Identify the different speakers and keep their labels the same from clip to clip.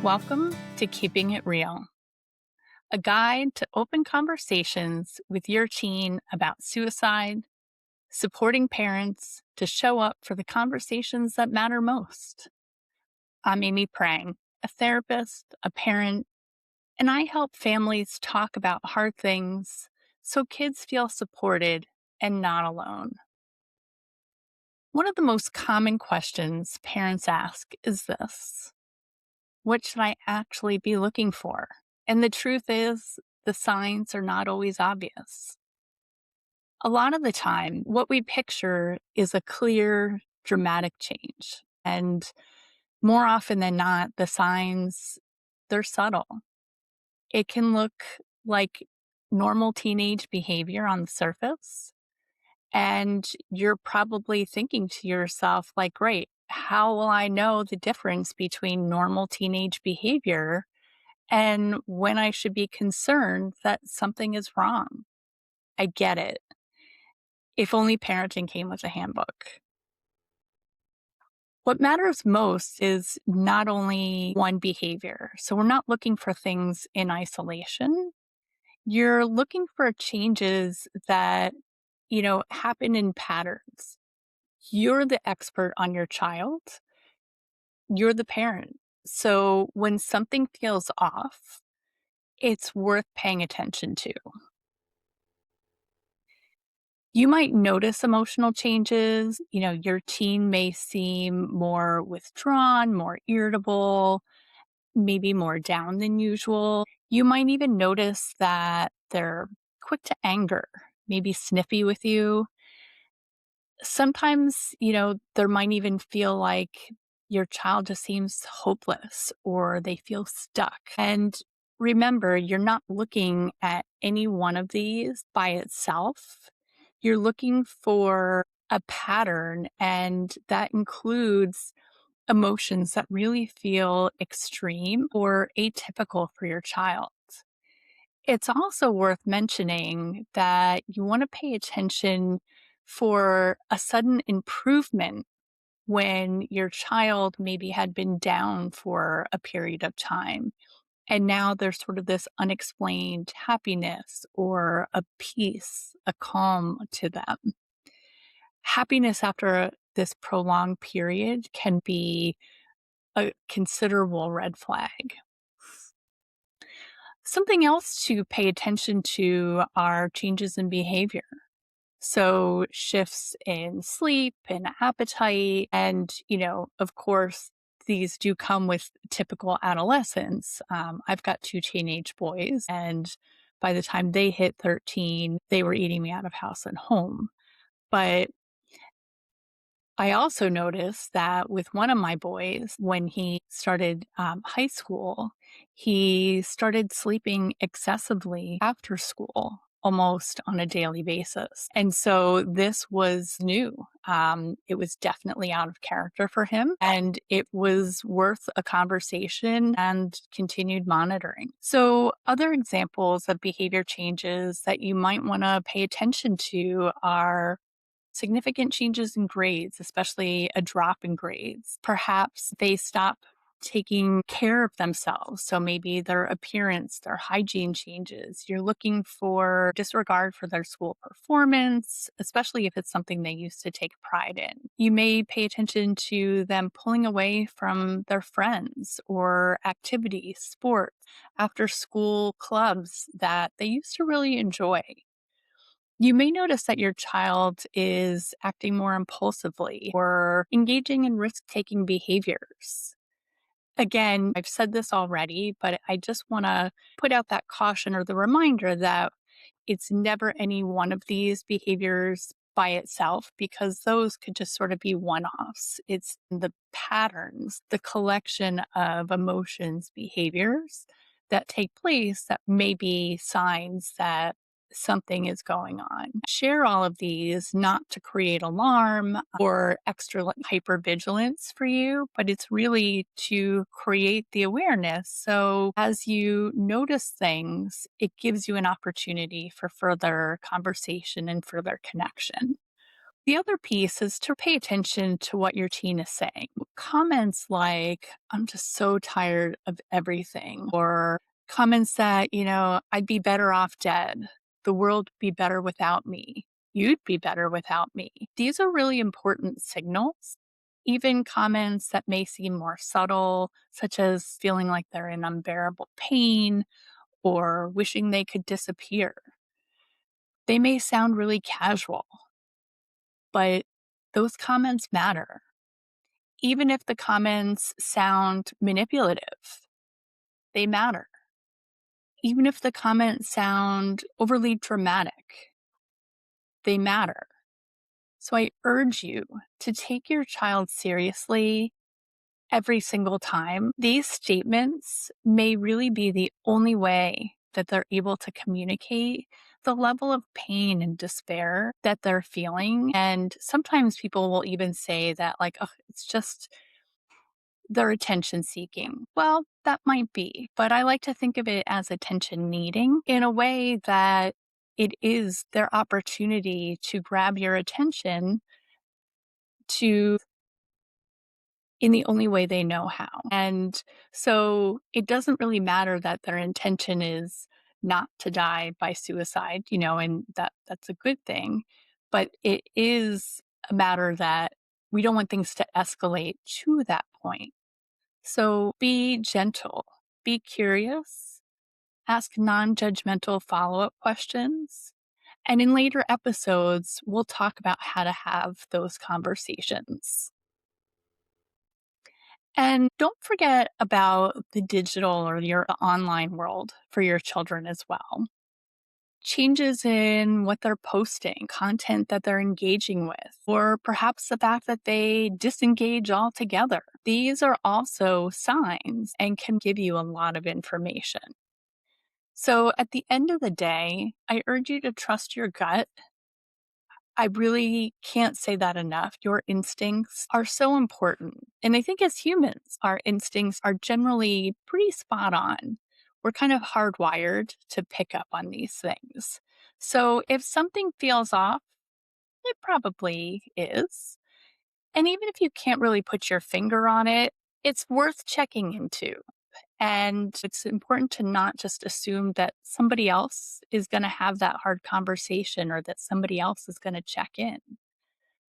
Speaker 1: Welcome to Keeping It Real, a guide to open conversations with your teen about suicide, supporting parents to show up for the conversations that matter most. I'm Aimee Prange, a therapist, a parent, and I help families talk about hard things so kids feel supported and not alone. One of the most common questions parents ask is this: what should I actually be looking for? And the truth is, the signs are not always obvious. A lot of the time, what we picture is a clear, dramatic change. And more often than not, the signs, they're subtle. It can look like normal teenage behavior on the surface. And you're probably thinking to yourself, like, great, how will I know the difference between normal teenage behavior and when I should be concerned that something is wrong? I get it. If only parenting came with a handbook. What matters most is not only one behavior. So we're not looking for things in isolation. You're looking for changes that, happen in patterns. You're the expert on your child. You're the parent. So when something feels off, it's worth paying attention to. You might notice emotional changes. Your teen may seem more withdrawn, more irritable, maybe more down than usual. You might even notice that they're quick to anger, maybe snippy with you. Sometimes, there might even feel like your child just seems hopeless or they feel stuck. And remember, you're not looking at any one of these by itself. You're looking for a pattern, and that includes emotions that really feel extreme or atypical for your child. It's also worth mentioning that you want to pay attention for a sudden improvement when your child maybe had been down for a period of time. And now there's sort of this unexplained happiness or a peace, a calm to them. Happiness after this prolonged period can be a considerable red flag. Something else to pay attention to are changes in behavior. So shifts in sleep and appetite. And, of course, these do come with typical adolescence. I've got two teenage boys, and by the time they hit 13, they were eating me out of house and home. But I also noticed that with one of my boys, when he started high school, he started sleeping excessively after school, almost on a daily basis. And so this was new. It was definitely out of character for him, and it was worth a conversation and continued monitoring. So other examples of behavior changes that you might want to pay attention to are significant changes in grades, especially a drop in grades. Perhaps they stop taking care of themselves. So maybe their appearance, their hygiene changes. You're looking for disregard for their school performance, especially if it's something they used to take pride in. You may pay attention to them pulling away from their friends or activities, sports, after school clubs that they used to really enjoy. You may notice that your child is acting more impulsively or engaging in risk taking behaviors. Again, I've said this already, but I just want to put out that caution or the reminder that it's never any one of these behaviors by itself, because those could just sort of be one offs. It's the patterns, the collection of emotions, behaviors that take place that may be signs that something is going on. Share all of these not to create alarm or extra hypervigilance for you, but it's really to create the awareness. So as you notice things, it gives you an opportunity for further conversation and further connection. The other piece is to pay attention to what your teen is saying. Comments like, I'm just so tired of everything, or comments that, I'd be better off dead. The world would be better without me. You'd be better without me. These are really important signals. Even comments that may seem more subtle, such as feeling like they're in unbearable pain or wishing they could disappear. They may sound really casual, but those comments matter. Even if the comments sound manipulative, they matter. Even if the comments sound overly dramatic, they matter. So I urge you to take your child seriously every single time. These statements may really be the only way that they're able to communicate the level of pain and despair that they're feeling. And sometimes people will even say that, like, oh, it's just they're attention seeking. Well, that might be, but I like to think of it as attention needing in a way that it is their opportunity to grab your attention to in the only way they know how. And so it doesn't really matter that their intention is not to die by suicide, and that's a good thing. But it is a matter that we don't want things to escalate to that point. So be gentle, be curious, ask non judgmental follow up questions. And in later episodes, we'll talk about how to have those conversations. And don't forget about the digital or your online world for your children as well. Changes in what they're posting, content that they're engaging with, or perhaps the fact that they disengage altogether. These are also signs and can give you a lot of information. So at the end of the day, I urge you to trust your gut. I really can't say that enough. Your instincts are so important. And I think as humans, our instincts are generally pretty spot on. We're kind of hardwired to pick up on these things. So if something feels off, it probably is. And even if you can't really put your finger on it, it's worth checking into. And it's important to not just assume that somebody else is going to have that hard conversation or that somebody else is going to check in.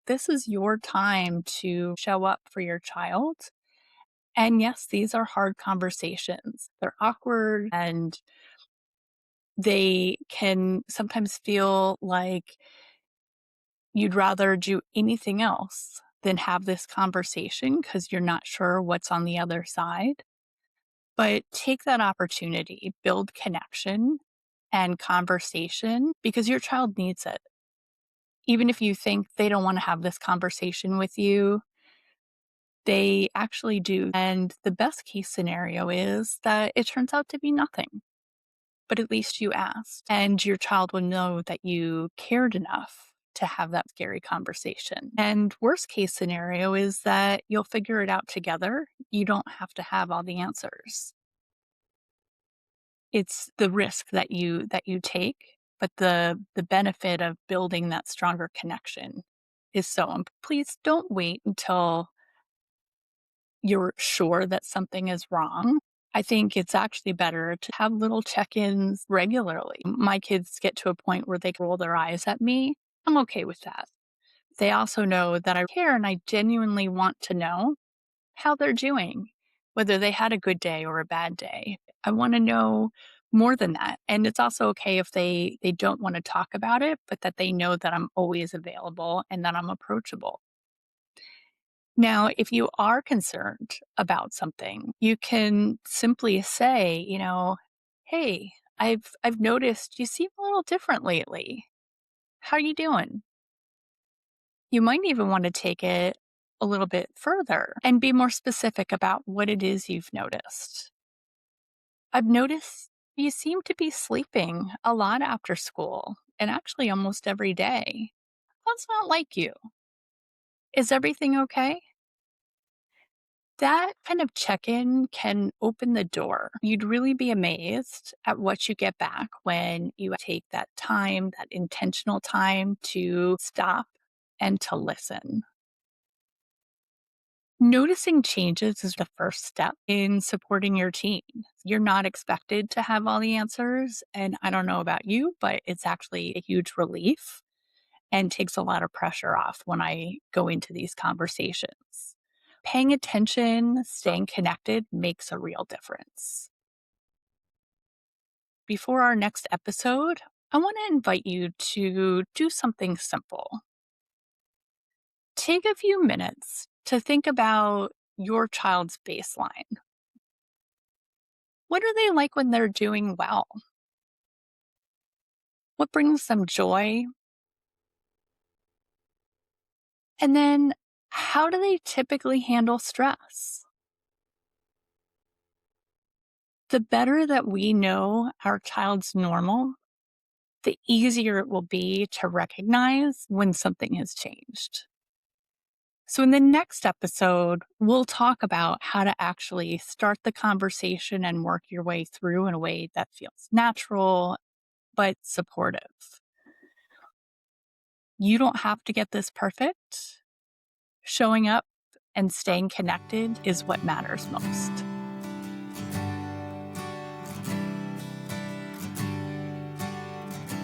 Speaker 1: This is your time to show up for your child. And yes, these are hard conversations. They're awkward and they can sometimes feel like you'd rather do anything else than have this conversation because you're not sure what's on the other side. But take that opportunity, build connection and conversation because your child needs it. Even if you think they don't want to have this conversation with you, they actually do. And the best case scenario is that it turns out to be nothing, but at least you asked. And your child will know that you cared enough to have that scary conversation. And worst case scenario is that you'll figure it out together. You don't have to have all the answers. It's the risk that you take, but the benefit of building that stronger connection is please don't wait until you're sure that something is wrong. I think it's actually better to have little check-ins regularly. My kids get to a point where they roll their eyes at me. I'm okay with that. They also know that I care and I genuinely want to know how they're doing, whether they had a good day or a bad day. I want to know more than that. And it's also okay if they don't want to talk about it, but that they know that I'm always available and that I'm approachable. Now, if you are concerned about something, you can simply say, hey, I've noticed you seem a little different lately. How are you doing? You might even want to take it a little bit further and be more specific about what it is you've noticed. I've noticed you seem to be sleeping a lot after school and actually almost every day. That's not like you. Is everything okay? That kind of check in can open the door. You'd really be amazed at what you get back when you take that time, that intentional time to stop and to listen. Noticing changes is the first step in supporting your teen. You're not expected to have all the answers. And I don't know about you, but it's actually a huge relief and takes a lot of pressure off when I go into these conversations. Paying attention, staying connected makes a real difference. Before our next episode, I want to invite you to do something simple. Take a few minutes to think about your child's baseline. What are they like when they're doing well? What brings them joy? And then how do they typically handle stress? The better that we know our child's normal, the easier it will be to recognize when something has changed. So, in the next episode, we'll talk about how to actually start the conversation and work your way through in a way that feels natural but supportive. You don't have to get this perfect. Showing up and staying connected is what matters most.